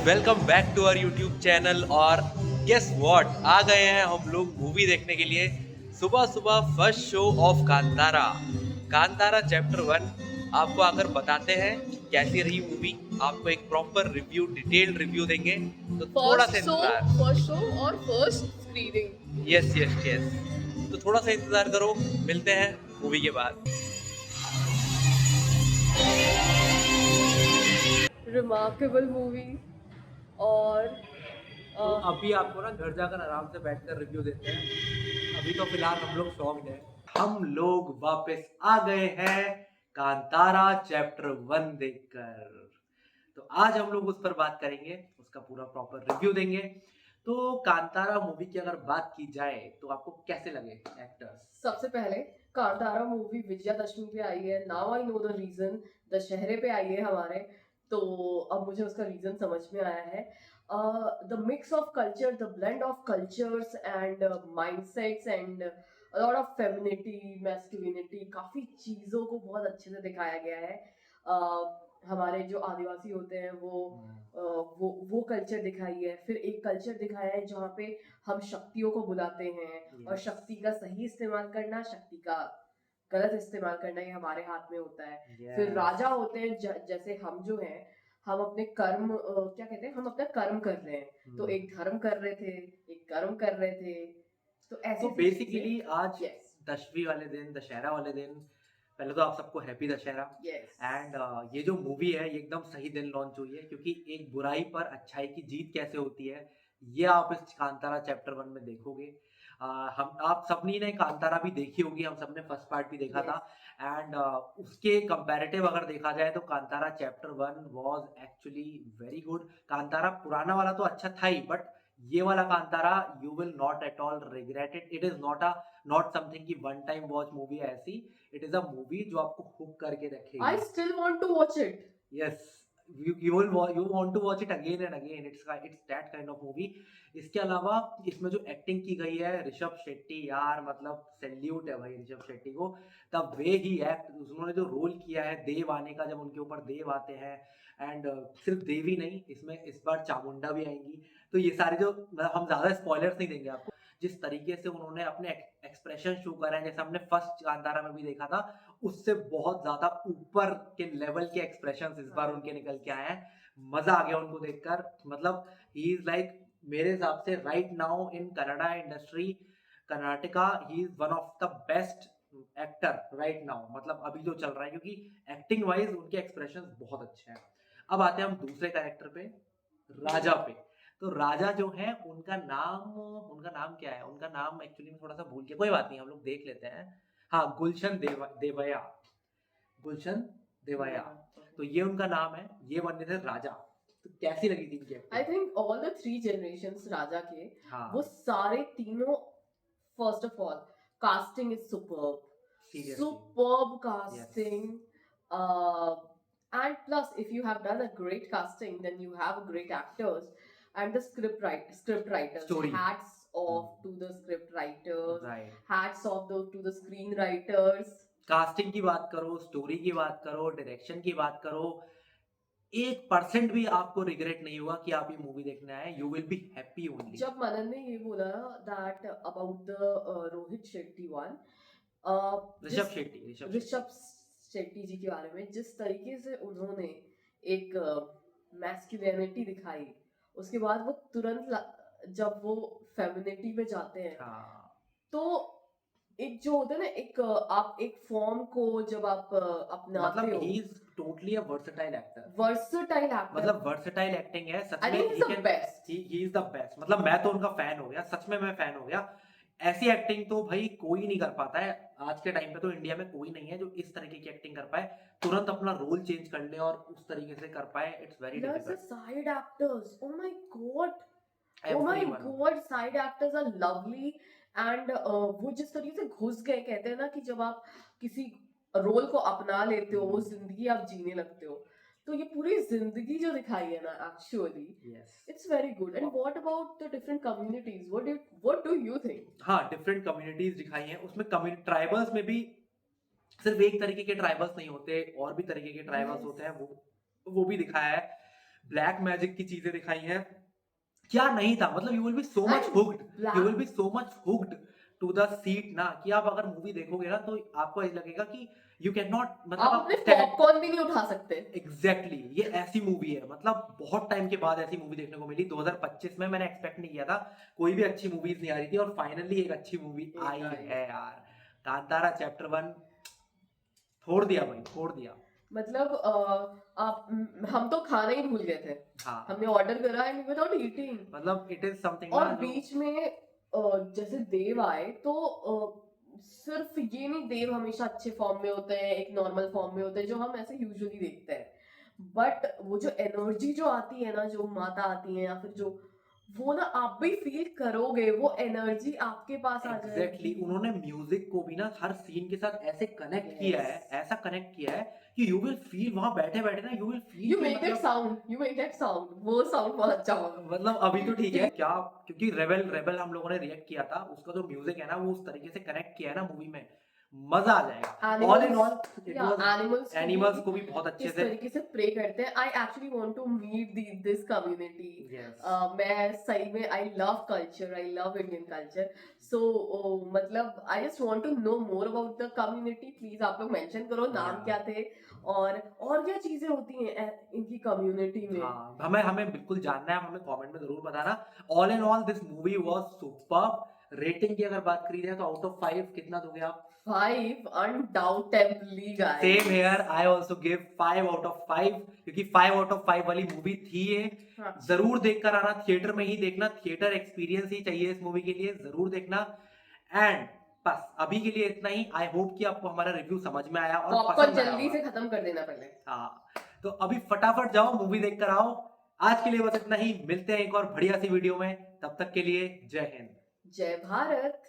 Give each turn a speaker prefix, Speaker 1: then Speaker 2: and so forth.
Speaker 1: Welcome back to our YouTube channel. और guess what, आ गए हैं हम लोग मूवी देखने के लिए। सुबह सुबह first show off Kantara. Kantara chapter 1 आपको आकर बताते हैं कि कैसी रही मूवी। आपको एक प्रॉपर रिव्यू, डिटेल्ड रिव्यू देंगे, तो थोड़ा सा इंतजार।
Speaker 2: फर्स्ट शो और first screening.
Speaker 1: Yes yes yes, तो थोड़ा सा इंतजार करो, मिलते हैं मूवी के बाद।
Speaker 2: Remarkable movie. और
Speaker 1: तो अभी आपको ना घर जाकर आराम से बैठकर रिव्यू देते हैं। अभी तो फिलहाल हम लोग शॉक्ड हैं। हम लोग वापस आ गए हैं कांतारा चैप्टर 1 देखकर। तो आज हम लोग उस पर बात करेंगे, उसका पूरा प्रॉपर रिव्यू देंगे। तो कांतारा मूवी की अगर बात की जाए तो आपको कैसे लगे एक्टर्स?
Speaker 2: सबसे पहले कांतारा मूवी विजयादशमी पे आई है। Now I know the reason. दशहरे पे आई है हमारे। तो अब मुझे उसका रीजन समझ में आया है। The mix of culture, the blend of cultures and mindsets and lot of femininity, masculinity, काफी चीजों को बहुत अच्छे से दिखाया गया है। हमारे जो आदिवासी होते हैं वो कल्चर दिखाई है। फिर एक कल्चर दिखाया है जहाँ पे हम शक्तियों को बुलाते हैं और शक्ति का सही इस्तेमाल करना, शक्ति का गलत इस्तेमाल करना ये हमारे हाथ में होता है। फिर राजा होते हैं जैसे हम जो हैं, हम अपने कर्म क्या कहते हैं, हम अपना कर्म कर रहे हैं। तो एक धर्म कर रहे थे, एक कर्म कर रहे थे। तो ऐसी
Speaker 1: तो
Speaker 2: ऐसी
Speaker 1: बेसिकली
Speaker 2: चीजें।
Speaker 1: आज
Speaker 2: यस
Speaker 1: दशमी वाले दिन, दशहरा वाले दिन, पहले तो आप सबको हैप्पी दशहरा।
Speaker 2: यस।
Speaker 1: एंड ये जो मूवी है ये एकदम सही दिन लॉन्च हुई है, क्योंकि एक बुराई पर अच्छाई की जीत कैसे होती है ये आप इस कांतारा चैप्टर 1 में देखोगे। हम आप सबनी ने कांतारा भी देखी होगी, हम सबने फर्स्ट पार्ट भी देखा था।
Speaker 2: यस।
Speaker 1: एंड उसके कंपैरेटिव अगर देखा जाए तो Kantara chapter 1 was actually very good. Kantara पुराना वाला तो अच्छा था ही, बट ये वाला Kantara you will not at all regret it. It is not something की वन टाइम वॉच मूवी है ऐसी। इट इज अ मूवी जो आपको हुक करके
Speaker 2: आई
Speaker 1: रखेगी।
Speaker 2: Still want to watch it.
Speaker 1: Yes, you want to watch it again and again. It's that kind of movie. इसके अलावा इसमें जो एक्टिंग की गई है ऋषभ शेट्टी, यार मतलब सैल्यूट है भाई ऋषभ शेट्टी को। द वे ही एक्ट, उन्होंने जो रोल किया है देव आने का, जब उनके ऊपर देव आते हैं। एंड सिर्फ देव ही नहीं, इसमें इस बार चामुंडा भी आएंगी। तो ये सारे जो, मतलब हम ज्यादा स्पॉयलर्स नहीं देंगे आपको। जिस तरीके से उन्होंने अपने एक्सप्रेशन शो करा है, जैसे हमने फर्स्ट कांतारा में भी देखा था, उससे बहुत ज्यादा ऊपर के लेवल के एक्सप्रेशंस इस बार उनके निकल के आए हैं। मजा आ गया उनको देखकर। मतलब ही इज लाइक, मेरे हिसाब से right now in Kannada industry, Karnataka, he is one of the best actor right now. मतलब अभी जो चल रहा है, क्योंकि एक्टिंग वाइज उनके एक्सप्रेशंस बहुत अच्छे हैं। अब आते हैं हम दूसरे कैरेक्टर पे, राजा पे। तो राजा जो है उनका नाम क्या है? उनका नाम एक्चुअली में थोड़ा सा भूल गया, कोई बात नहीं, हम लोग देख लेते हैं। हाँ, देवया। गुलशन देवया। तो ये उनका नाम है, ये बने थे राजा। तो कैसी लगी थी इनकी
Speaker 2: I
Speaker 1: acting?
Speaker 2: Think all the three generations Raja के, वो
Speaker 1: हाँ,
Speaker 2: सारे तीनों, first of all casting is superb.
Speaker 1: Seriously.
Speaker 2: Superb
Speaker 1: yes.
Speaker 2: casting. And plus, if you have done a great casting, then you have great actors and the script writers.
Speaker 1: Story.
Speaker 2: Hats off to the script writers.
Speaker 1: Right.
Speaker 2: Hats off to the screenwriters.
Speaker 1: Casting की बात करो, story की बात करो, direction की बात करो, 1% भी आपको रिग्रेट नहीं होगा कि आप ये मूवी देखने आए। You will be happy only.
Speaker 2: जब मनन ने ये बोला that about the Rohit Shetty one, जिस
Speaker 1: ऋषभ शेट्टी।
Speaker 2: ऋषभ शेट्टी जी के बारे में जिस तरीके से उन्होंने एक मैस्कुलिनिटी दिखाई, उसके बाद वो तुरंत जब वो फेमिनिटी में जाते हैं,
Speaker 1: हाँ,
Speaker 2: तो एक जो होता है ना, एक आप एक फॉर्म को जब आप अपनाते
Speaker 1: मतलब
Speaker 2: हो।
Speaker 1: He is totally a versatile actor.
Speaker 2: Versatile actor.
Speaker 1: मतलब वर्सेटाइल एक्टिंग है सच
Speaker 2: आई
Speaker 1: में।
Speaker 2: Think
Speaker 1: he
Speaker 2: is the
Speaker 1: can,
Speaker 2: best.
Speaker 1: He is the best. मतलब मैं तो उनका फैन हो गया, सच में मैं फैन हो गया। ऐसी एक्टिंग तो भाई कोई नहीं कर पाता है आज के टाइम पे। तो इंडिया में कोई नहीं है जो इस तरीके की एक्टिंग कर पाए, तुरंत अपना रोल चेंज कर ले और उस तरीके से कर पाए। It's very
Speaker 2: plus the
Speaker 1: difficult.
Speaker 2: Side actors, oh my god, oh my
Speaker 1: everyone.
Speaker 2: God, side actors are lovely. And वो जिस तरीके से घुस गए, कहते हैं ना कि जब आप किसी रोल को अपना लेते हो, वो जिंदगी आप जीने लगते हो। तो ये पूरी जिंदगी जो दिखाई है ना, actually
Speaker 1: yes.
Speaker 2: It's very good. And what about the different communities, what do you think?
Speaker 1: हाँ, डिफरेंट कम्युनिटीज दिखाई हैं उसमें। ट्राइबल्स में भी सिर्फ एक तरीके के ट्राइबल्स नहीं होते, और भी तरीके के ट्राइबल्स होते हैं, वो भी दिखाया है। ब्लैक मैजिक की चीजें दिखाई हैं, क्या नहीं था, मतलब you will be so much
Speaker 2: And
Speaker 1: hooked, you will
Speaker 2: black
Speaker 1: be so much hooked to the seat ना, कि आप अगर मूवी देखोगे ना तो आपको ऐसा लगेगा कि यू कैन नॉट, मतलब
Speaker 2: आप
Speaker 1: आप
Speaker 2: अपने
Speaker 1: स्टैंड।
Speaker 2: पॉपकॉर्न भी नहीं उठा सकते।
Speaker 1: एग्जैक्टली ये ऐसी मूवी है, मतलब बहुत टाइम के बाद ऐसी मूवी देखने को मिली 2025 में। मैंने एक्सपेक्ट नहीं किया था, कोई भी अच्छी मूवीज नहीं आ रही थी, और फाइनली एक अच्छी मूवी
Speaker 2: एक
Speaker 1: आई
Speaker 2: आई।
Speaker 1: है यार। कांतारा चैप्टर 1 फोड़ दिया भाई, फोड़ दिया।
Speaker 2: मतलब हम तो खाना ही भूल गए थे।
Speaker 1: हाँ,
Speaker 2: हमने ऑर्डर करा एंड विदाउट ईटिंग।
Speaker 1: मतलब इट इज समथिंग
Speaker 2: और
Speaker 1: ना जो,
Speaker 2: बीच में जैसे देव आए तो सिर्फ ये नहीं, देव हमेशा अच्छे फॉर्म में होते हैं, एक नॉर्मल फॉर्म में होते हैं जो हम ऐसे यूजुअली देखते हैं, बट वो जो एनर्जी जो आती है ना, जो माता आती है या फिर जो, वो ना आप भी फील करोगे, वो एनर्जी आपके पास आ
Speaker 1: एग्जैक्टली
Speaker 2: जाएगी।
Speaker 1: उन्होंने म्यूजिक को भी ना हर सीन के साथ ऐसे कनेक्ट किया है,
Speaker 2: यस,
Speaker 1: ऐसा कनेक्ट किया है कि यू विल फील, वहां बैठे बैठे ना यू विल फील
Speaker 2: यू
Speaker 1: कि
Speaker 2: मेक दैट
Speaker 1: मतलब,
Speaker 2: sound, you make that sound, वो साउंड बहुत अच्छा होगा।
Speaker 1: मतलब अभी तो ठीक है क्या, क्योंकि रेबल रेबल हम लोगों ने रिएक्ट किया था, उसका जो म्यूजिक है ना वो उस तरीके से कनेक्ट किया है ना मूवी में, मजा आ जाएगा। All in all it was,
Speaker 2: animals
Speaker 1: animals को भी बहुत अच्छे
Speaker 2: किस
Speaker 1: से,
Speaker 2: तरीके से प्रे करते हैं। I actually want to meet this community.
Speaker 1: Yes
Speaker 2: मैं सही में, I love culture, I love Indian culture. So मतलब I just want to know more about the community. Please आप लोग मेंशन करो नाम क्या थे और क्या चीजें होती हैं इनकी कम्युनिटी में।
Speaker 1: हाँ, हमें हमें बिल्कुल जानना है, हमें कमेंट में जरूर बताना। All in all this movie was superb. Rating की अगर बात करी जाए तो आउट ऑफ 5 कितना दोगे आप?
Speaker 2: 5 undoubtedly
Speaker 1: same
Speaker 2: guys.
Speaker 1: Here, I also give 5 out of 5, क्योंकि 5 आउट ऑफ 5 वाली मूवी थी ये।
Speaker 2: हाँ,
Speaker 1: जरूर देखकर आना, थिएटर में ही देखना, थिएटर एक्सपीरियंस ही चाहिए इस मूवी के लिए, जरूर देखना। एंड बस अभी के लिए इतना ही। आई होप कि आपको हमारा रिव्यू समझ में आया और
Speaker 2: पॉपकॉर्न
Speaker 1: पसंद आया
Speaker 2: जल्दी
Speaker 1: होगा।
Speaker 2: से खत्म कर देना पहले।
Speaker 1: हाँ, तो अभी फटाफट जाओ मूवी देखकर आओ। आज के लिए बस इतना ही, मिलते हैं एक और बढ़िया सी वीडियो में, तब तक के लिए जय हिंद।
Speaker 2: जय भारत।